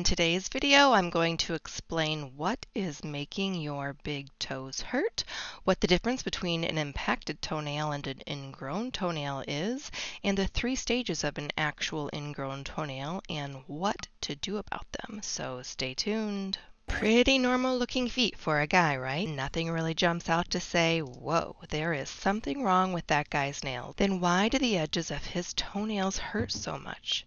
In today's video, I'm going to explain what is making your big toes hurt, what the difference between an impacted toenail and an ingrown toenail is, and the 3 stages of an actual ingrown toenail, and what to do about them. So stay tuned. Pretty normal looking feet for a guy, right? Nothing really jumps out to say, whoa, there is something wrong with that guy's nails. Then why do the edges of his toenails hurt so much?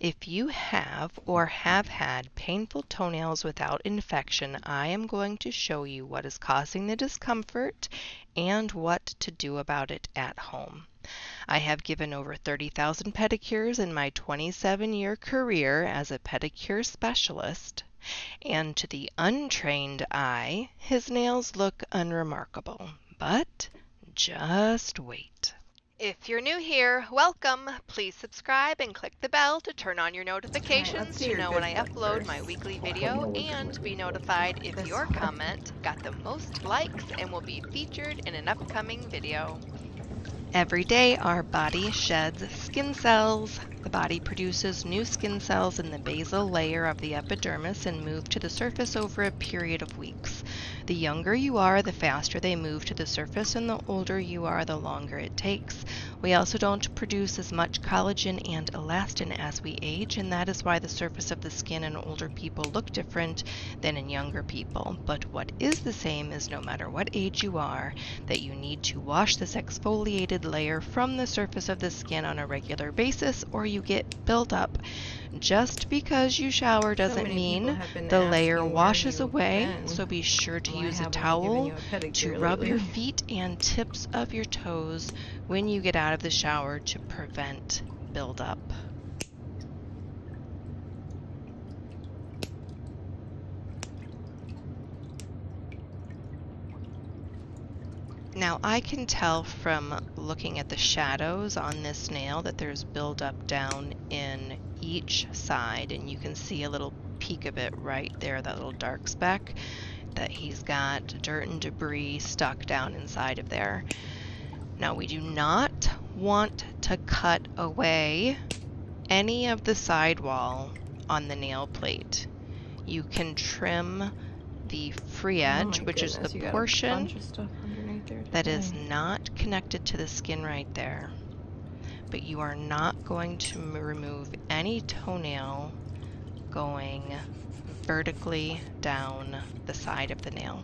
If you have or have had painful toenails without infection, I am going to show you what is causing the discomfort and what to do about it at home. I have given over 30,000 pedicures in my 27-year career as a pedicure specialist, and to the untrained eye, his nails look unremarkable. But just wait. If you're new here, welcome. Please subscribe and click the bell to turn on your notifications to know when I upload my weekly video and be notified if your comment got the most likes and will be featured in an upcoming video. Every day our body sheds skin cells. The body produces new skin cells in the basal layer of the epidermis and move to the surface over a period of weeks. The younger you are, the faster they move to the surface, and the older you are, the longer it takes. We also don't produce as much collagen and elastin as we age, and that is why the surface of the skin in older people look different than in younger people. But what is the same is no matter what age you are, that you need to wash this exfoliated layer from the surface of the skin on a regular basis, or you get buildup. Just because you shower doesn't mean the layer washes away, so be sure to use a towel to rub your feet and tips of your toes when you get out of the shower to prevent buildup. Now I can tell from looking at the shadows on this nail that there's buildup down in each side, and you can see a little peak of it right there, that little dark speck, that he's got dirt and debris stuck down inside of there. Now we do not want to cut away any of the sidewall on the nail plate. You can trim the free edge, which is the portion that is not connected to the skin right there. But you are not going to remove any toenail going vertically down the side of the nail.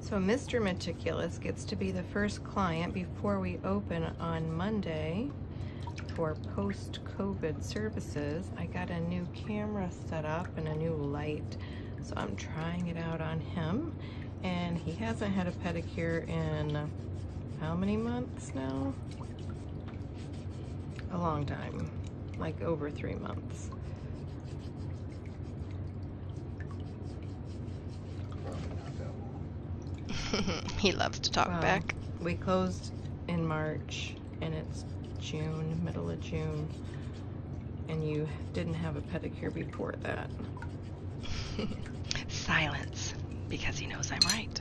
So Mr. Meticulous gets to be the first client before we open on Monday for post-COVID services. I got a new camera set up and a new light, so I'm trying it out on him. And he hasn't had a pedicure in how many months now? A long time, like over 3 months. He loves to talk back. We closed in March and it's June, middle of June, and you didn't have a pedicure before that. Silence, because he knows I'm right.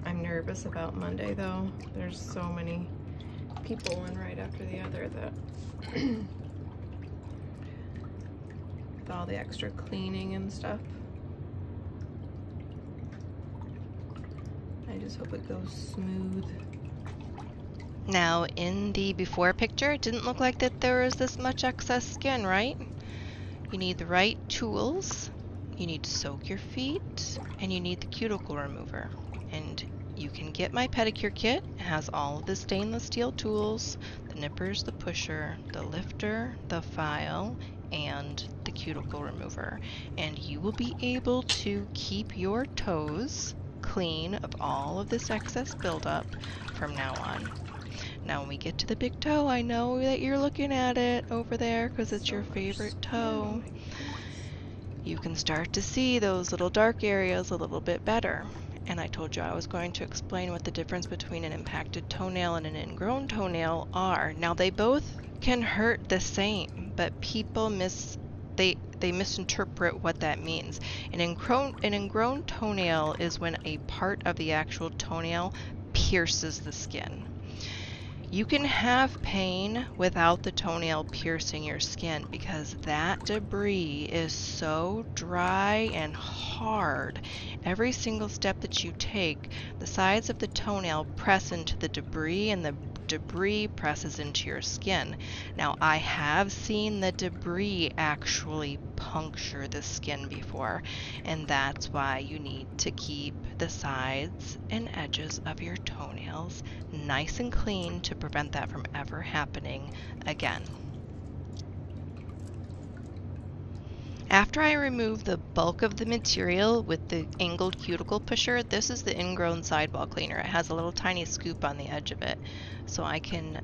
I'm nervous about Monday though. There's so many people, one right after the other, that with all the extra cleaning and stuff. I just hope it goes smooth. Now, in the before picture, it didn't look like that there was this much excess skin, right? You need the right tools, you need to soak your feet, and you need the cuticle remover. And you can get my pedicure kit. It has all of the stainless steel tools, the nippers, the pusher, the lifter, the file, and the cuticle remover. And you will be able to keep your toes clean of all of this excess buildup from now on. Now when we get to the big toe, I know that you're looking at it over there because it's your favorite toe. You can start to see those little dark areas a little bit better. And I told you I was going to explain what the difference between an impacted toenail and an ingrown toenail are. Now they both can hurt the same, but people they misinterpret what that means. An ingrown toenail is when a part of the actual toenail pierces the skin. You can have pain without the toenail piercing your skin because that debris is so dry and hard. Every single step that you take, the sides of the toenail press into the debris and the debris presses into your skin. Now, I have seen the debris actually puncture the skin before, and that's why you need to keep the sides and edges of your toenails nice and clean to prevent that from ever happening again. After I remove the bulk of the material with the angled cuticle pusher, this is the Ingrown Sidewall cleaner. It has a little tiny scoop on the edge of it, so I can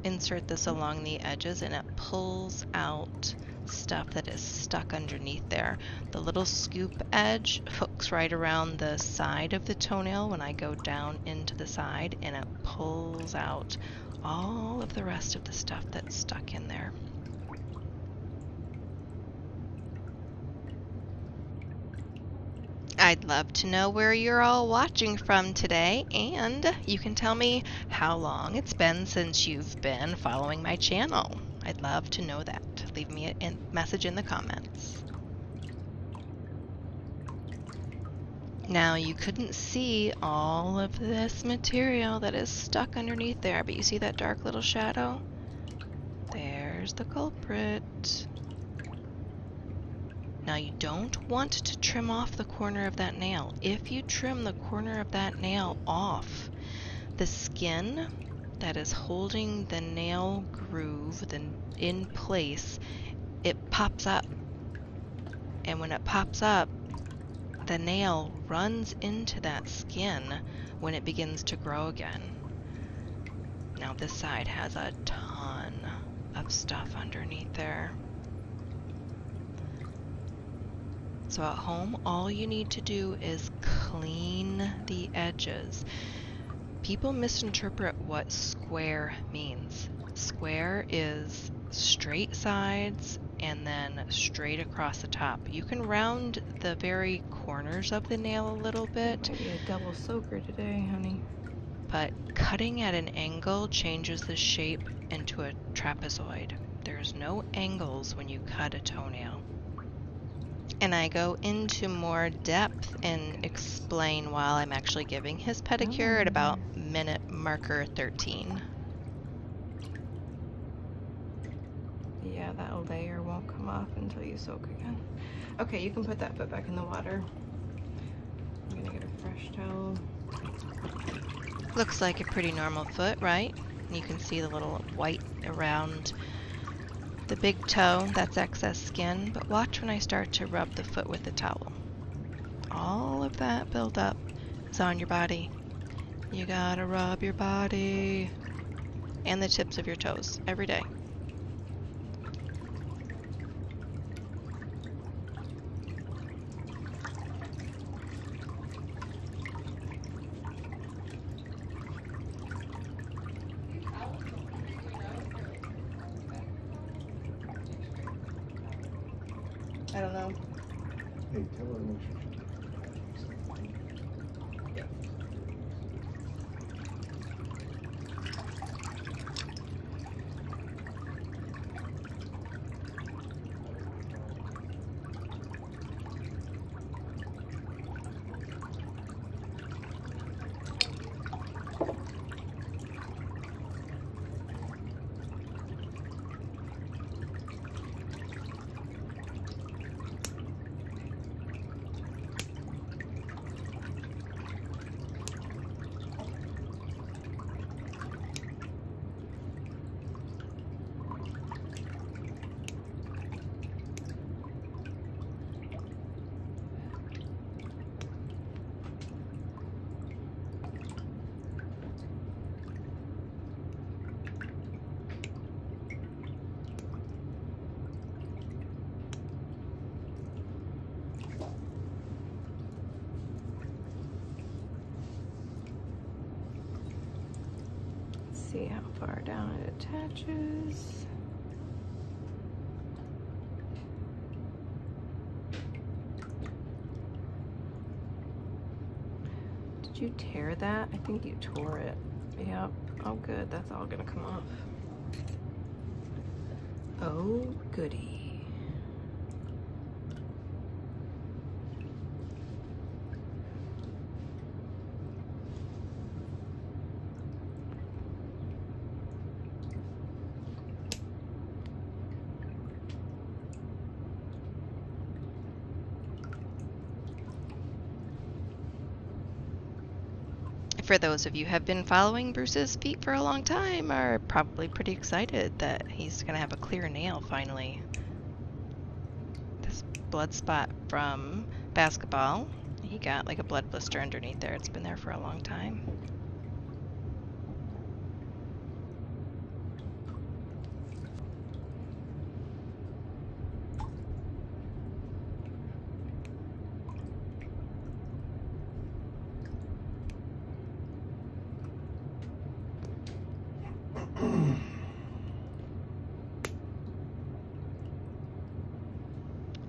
insert this along the edges and it pulls out stuff that is stuck underneath there. The little scoop edge hooks right around the side of the toenail when I go down into the side, and it pulls out all of the rest of the stuff that's stuck in there. I'd love to know where you're all watching from today, and you can tell me how long it's been since you've been following my channel. I'd love to know that. Leave me a message in the comments. Now, you couldn't see all of this material that is stuck underneath there, but you see that dark little shadow? There's the culprit. Now, you don't want to trim off the corner of that nail. If you trim the corner of that nail off, the skin that is holding the nail groove in place, it pops up. And when it pops up, the nail runs into that skin when it begins to grow again. Now, this side has a ton of stuff underneath there. So at home, all you need to do is clean the edges. People misinterpret what square means. Square is straight sides and then straight across the top. You can round the very corners of the nail a little bit. Maybe a double soaker today, honey. But cutting at an angle changes the shape into a trapezoid. There's no angles when you cut a toenail. And I go into more depth and explain while I'm actually giving his pedicure at about minute marker 13. Yeah, that layer won't come off until you soak again. Okay, you can put that foot back in the water. I'm gonna get a fresh towel. Looks like a pretty normal foot, right? You can see the little white around the big toe, that's excess skin, but watch when I start to rub the foot with the towel. All of that buildup is on your body. You gotta rub your body and the tips of your toes every day. I don't know. Hey, tell her what you should do. see how far down it attaches. Did you tear that? I think you tore it. Yep. Oh good, that's all gonna come off. Oh goody. For those of you who have been following Bruce's feet for a long time are probably pretty excited that he's going to have a clear nail finally. This blood spot from basketball, he got like a blood blister underneath there. It's been there for a long time.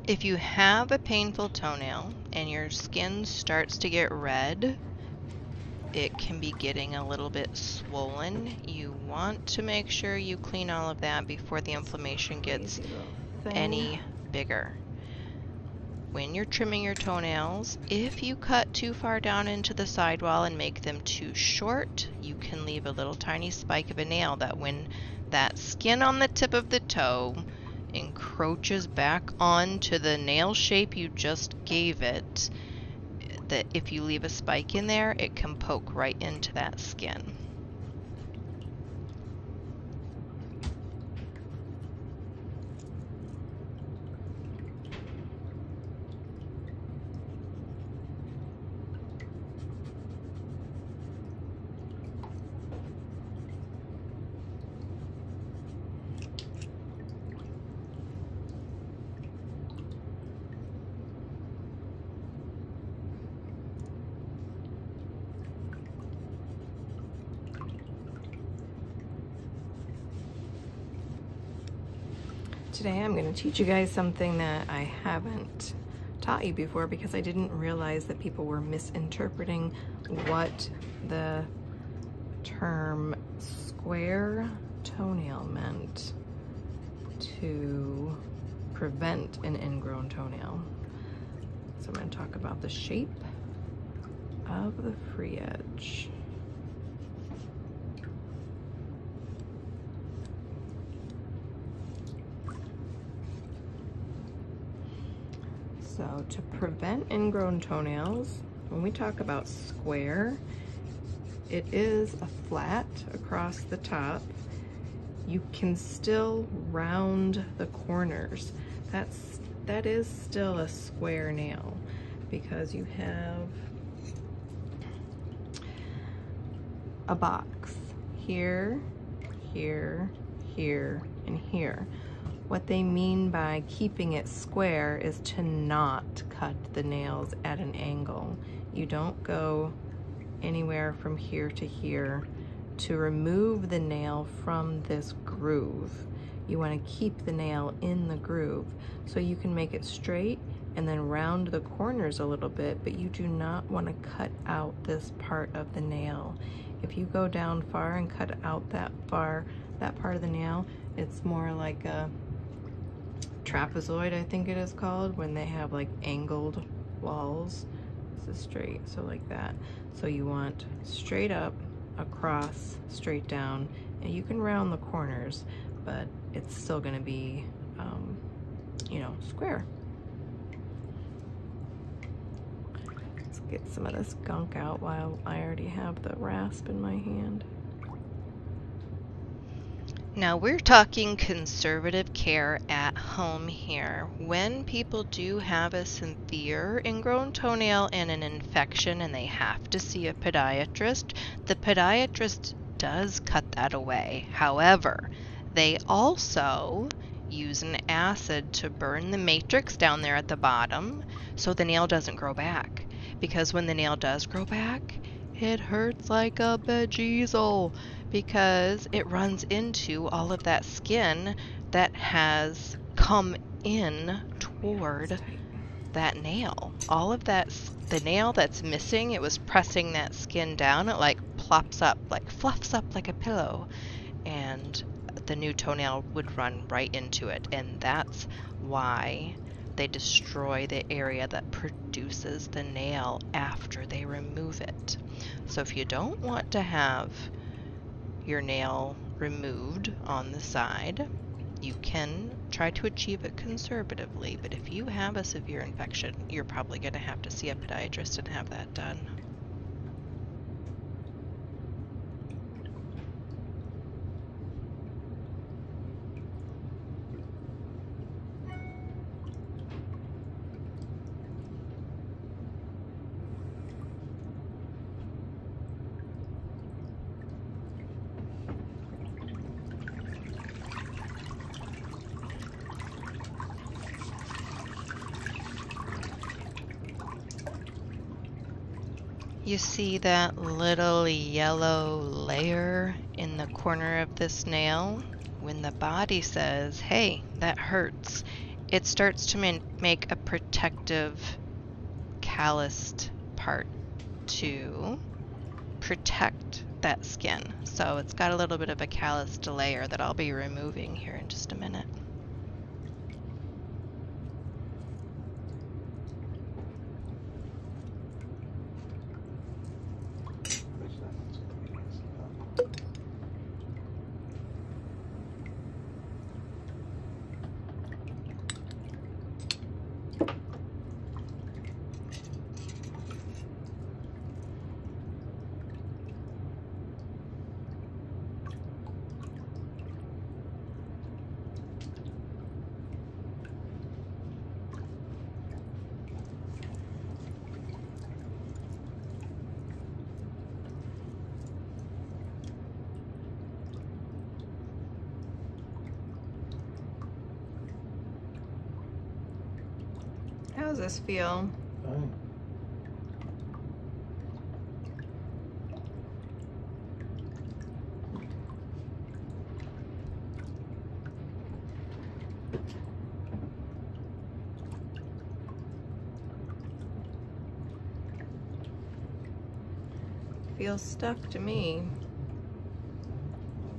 If you have a painful toenail and your skin starts to get red, it can be getting a little bit swollen. You want to make sure you clean all of that before the inflammation gets any bigger. When you're trimming your toenails, if you cut too far down into the sidewall and make them too short, you can leave a little tiny spike of a nail that when that skin on the tip of the toe encroaches back onto the nail shape you just gave it, that if you leave a spike in there, it can poke right into that skin. Today I'm going to teach you guys something that I haven't taught you before because I didn't realize that people were misinterpreting what the term square toenail meant to prevent an ingrown toenail. So I'm going to talk about the shape of the free edge. So to prevent ingrown toenails, when we talk about square, it is a flat across the top. You can still round the corners. That is still a square nail because you have a box here, here, here, and here. What they mean by keeping it square is to not cut the nails at an angle. You don't go anywhere from here to here to remove the nail from this groove. You want to keep the nail in the groove so you can make it straight and then round the corners a little bit, but you do not want to cut out this part of the nail. If you go down far and cut out that part of the nail, it's more like a trapezoid, I think it is called, when they have like angled walls. This is straight, so like that. So you want straight up, across, straight down, and you can round the corners, but it's still gonna be, you know, square. Let's get some of this gunk out while I already have the rasp in my hand. Now we're talking conservative care at home here. When people do have a severe ingrown toenail and an infection and they have to see a podiatrist, the podiatrist does cut that away. However, they also use an acid to burn the matrix down there at the bottom so the nail doesn't grow back. Because when the nail does grow back, It hurts like a bejesus because it runs into all of that skin that has come in toward that nail. All of that, the nail that's missing, it was pressing that skin down. It like plops up, like fluffs up like a pillow, and the new toenail would run right into it. And that's why they destroy the area that produces the nail after they remove it. So if you don't want to have your nail removed on the side, you can try to achieve it conservatively, but if you have a severe infection, you're probably going to have to see a podiatrist and have that done. You see that little yellow layer in the corner of this nail? When the body says, hey, that hurts, it starts to make a protective calloused part to protect that skin. So it's got a little bit of a calloused layer that I'll be removing here in just a minute. How does this feel? Fine. Feels stuck to me.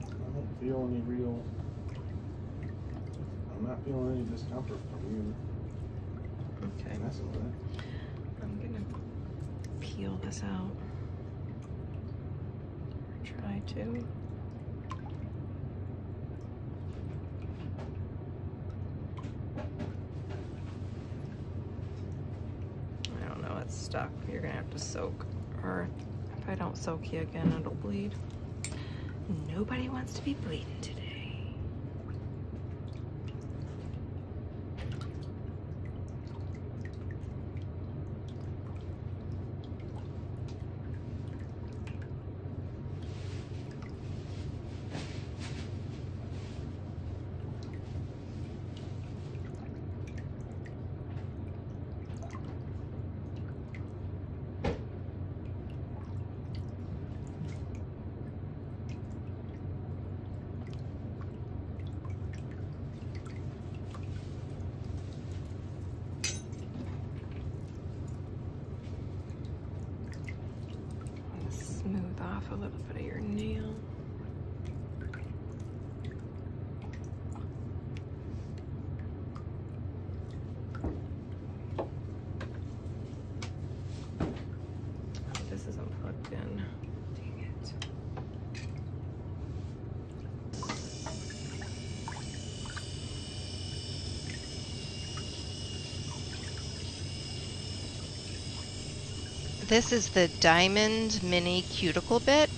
I don't feel any real. I'm not feeling any discomfort from you. Okay. Messing with it. I'm gonna peel this out. Or try to. I don't know, it's stuck. You're gonna have to soak, or if I don't soak you again, it'll bleed. Nobody wants to be bleeding today. Smooth off a little bit of your nail. Oh, this isn't plugged in. Dang it. This is the Diamond Mini Cuticle Bit.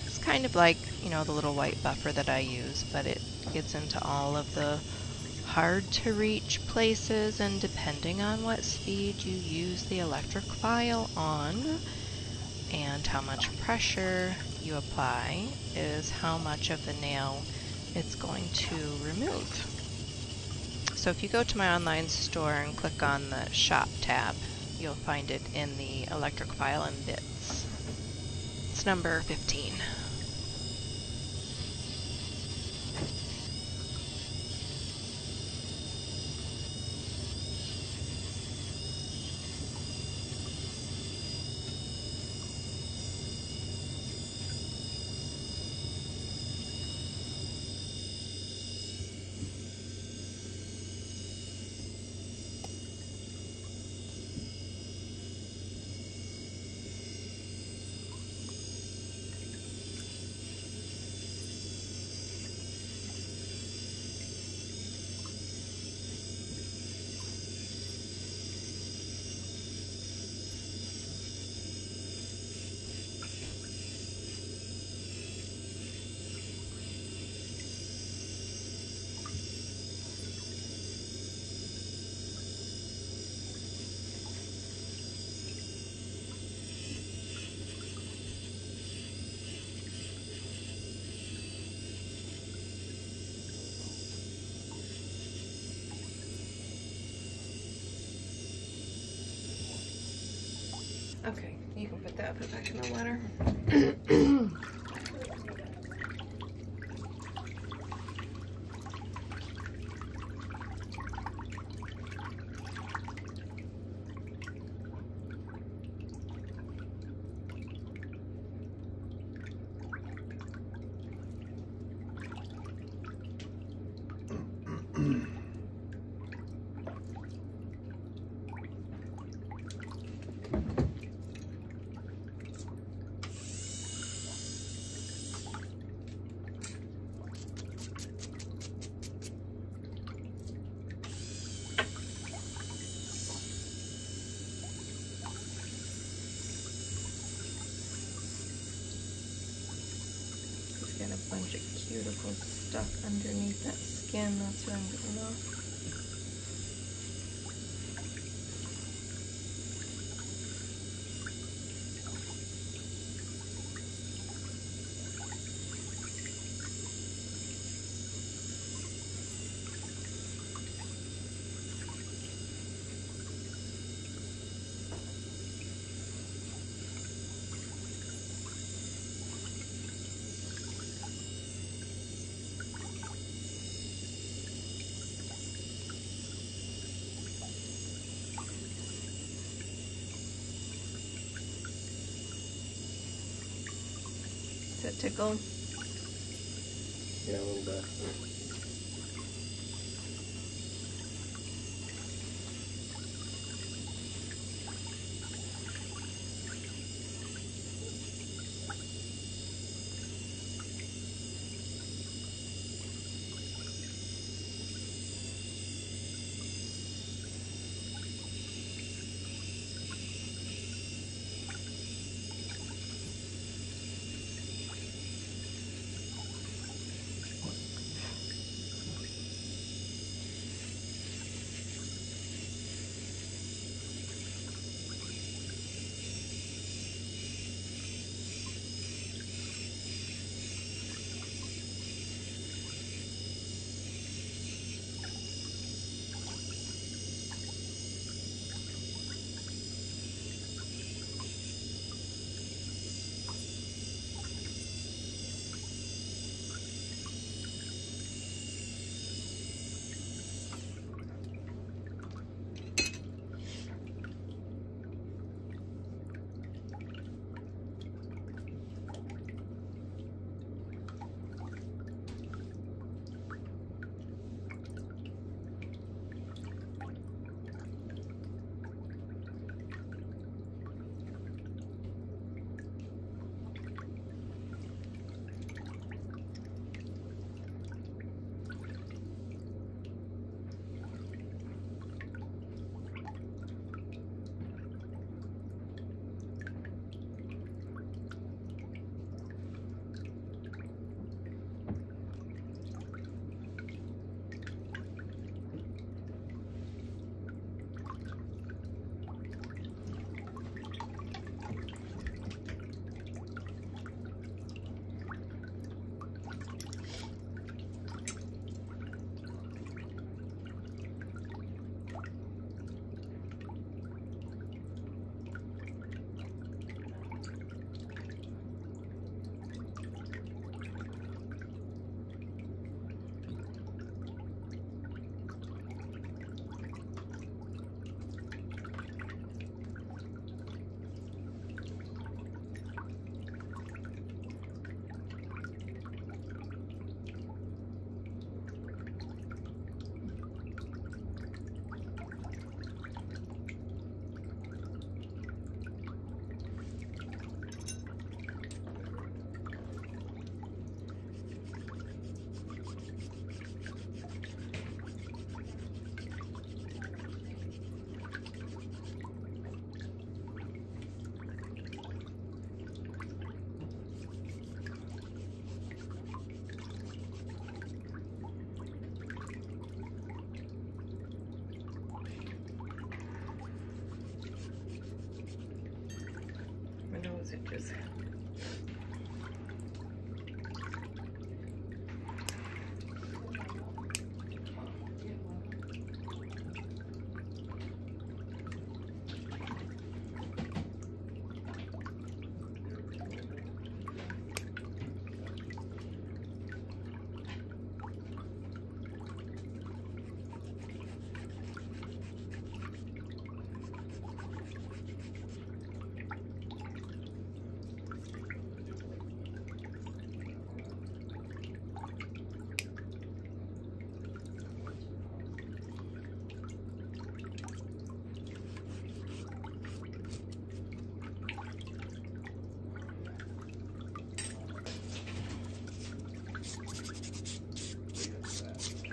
It's kind of like, you know, the little white buffer that I use, but it gets into all of the hard to reach places, and depending on what speed you use the electric file on and how much pressure you apply is how much of the nail it's going to remove. So if you go to my online store and click on the shop tab, you'll find it in the electric file and bits. Difference number 15. Okay, you can put that back in the water. Got a bunch of cuticle stuff underneath that skin. That's what I'm getting off. Does that tickle? Yeah, a little bit.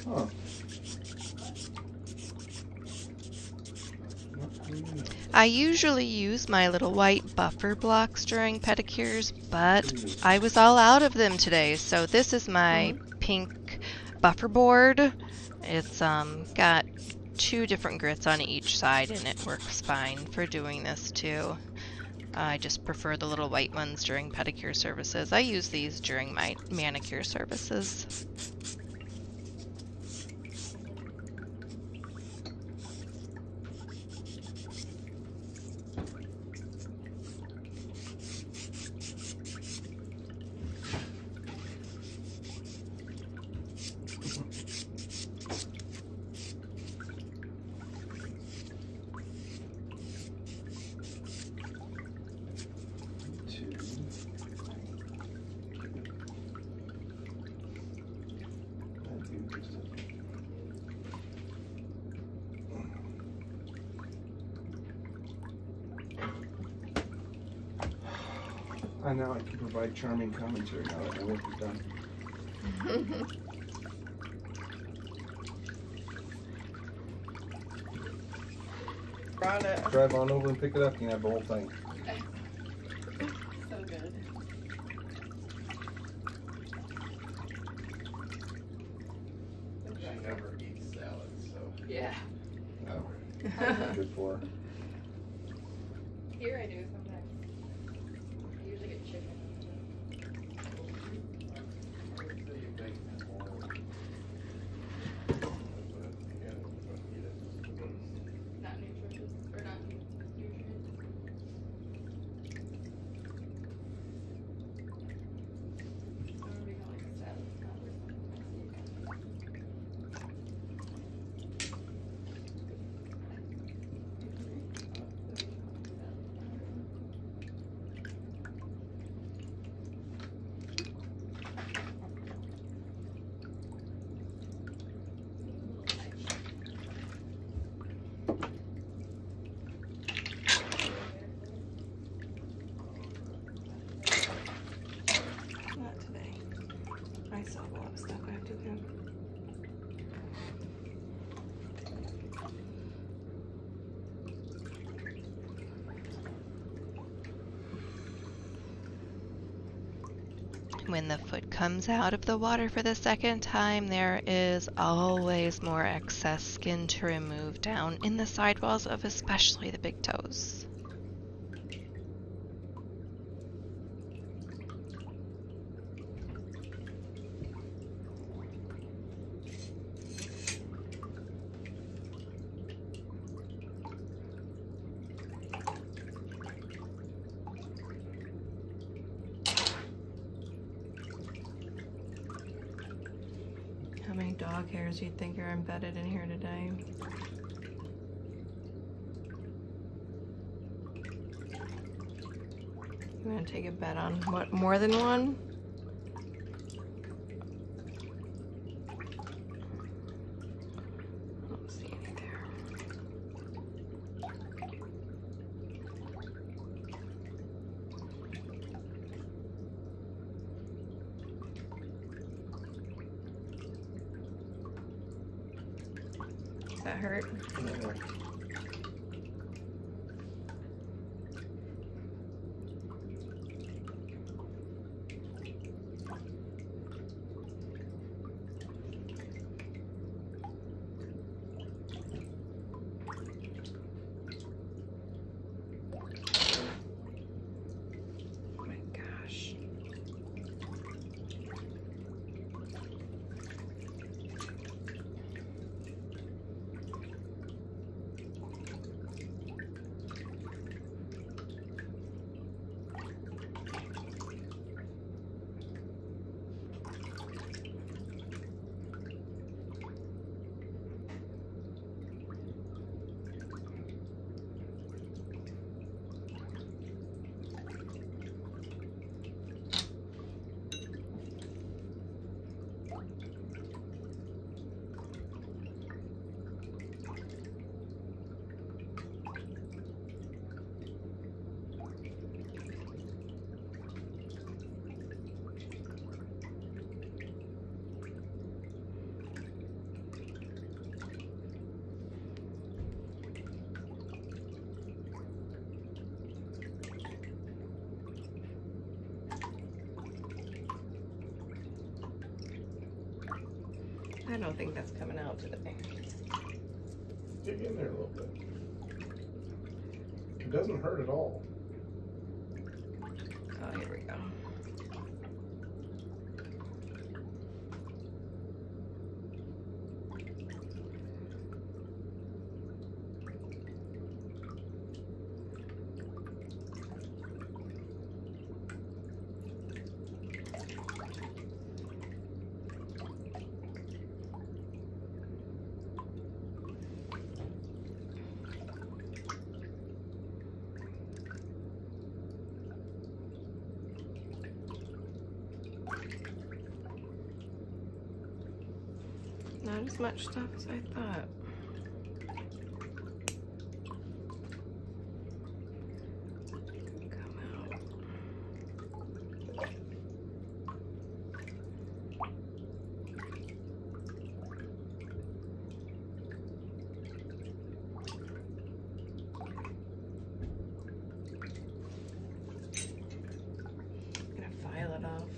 Huh. I usually use my little white buffer blocks during pedicures, but I was all out of them today, so this is my pink buffer board. It's got 2 different grits on each side, and it works fine for doing this too. I just prefer the little white ones during pedicure services. I use these during my manicure services. And now I can provide charming commentary now that my work is done. Brought it. Drive on over and pick it up, you can have the whole thing. So good. She never eats salad, so. Yeah. No. Good for her. Here I do sometimes. I usually get chicken. Not nutritious or not nutrient. Not today. I still have a lot of stuff I have to do. When the foot comes out of the water for the second time, there is always more excess skin to remove down in the sidewalls of especially the big toes. How many dog hairs do you think are embedded in here today? You want to take a bet on what, more than one? I don't see any there. Does that hurt? Oh my gosh. I don't think that's coming out today. Dig in there a little bit. It doesn't hurt at all. Oh, here we go. Not as much stuff as I thought. Come out. I'm gonna file it off.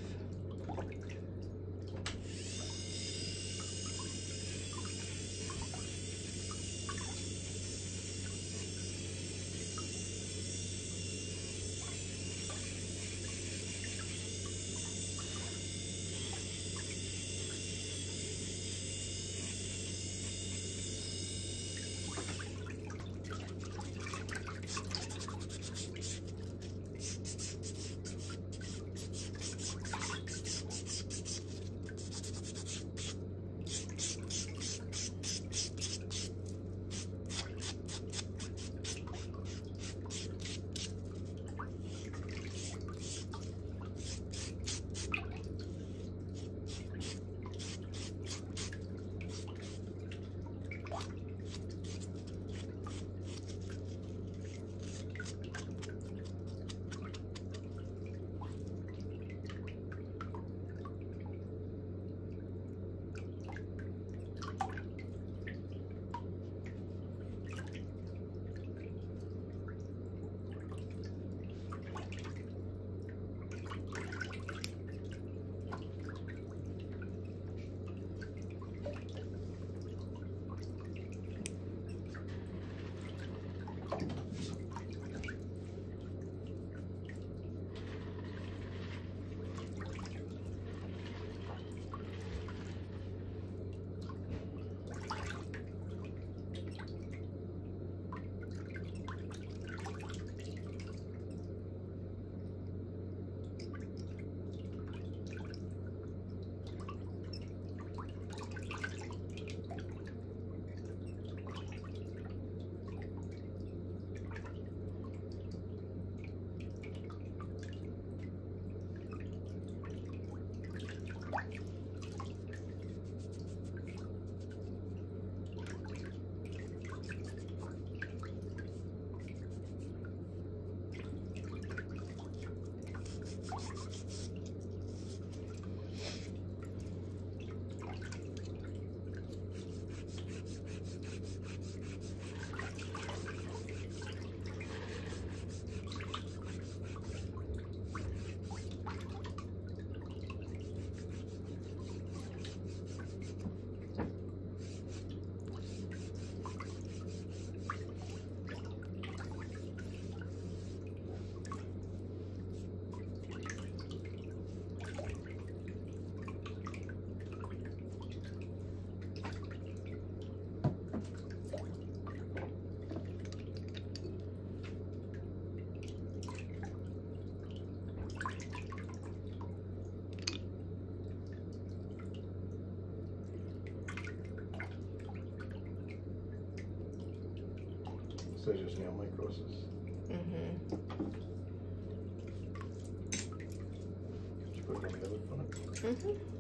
So just nail microsis. Mm-hmm. Did you put it on the other foot? Mm-hmm.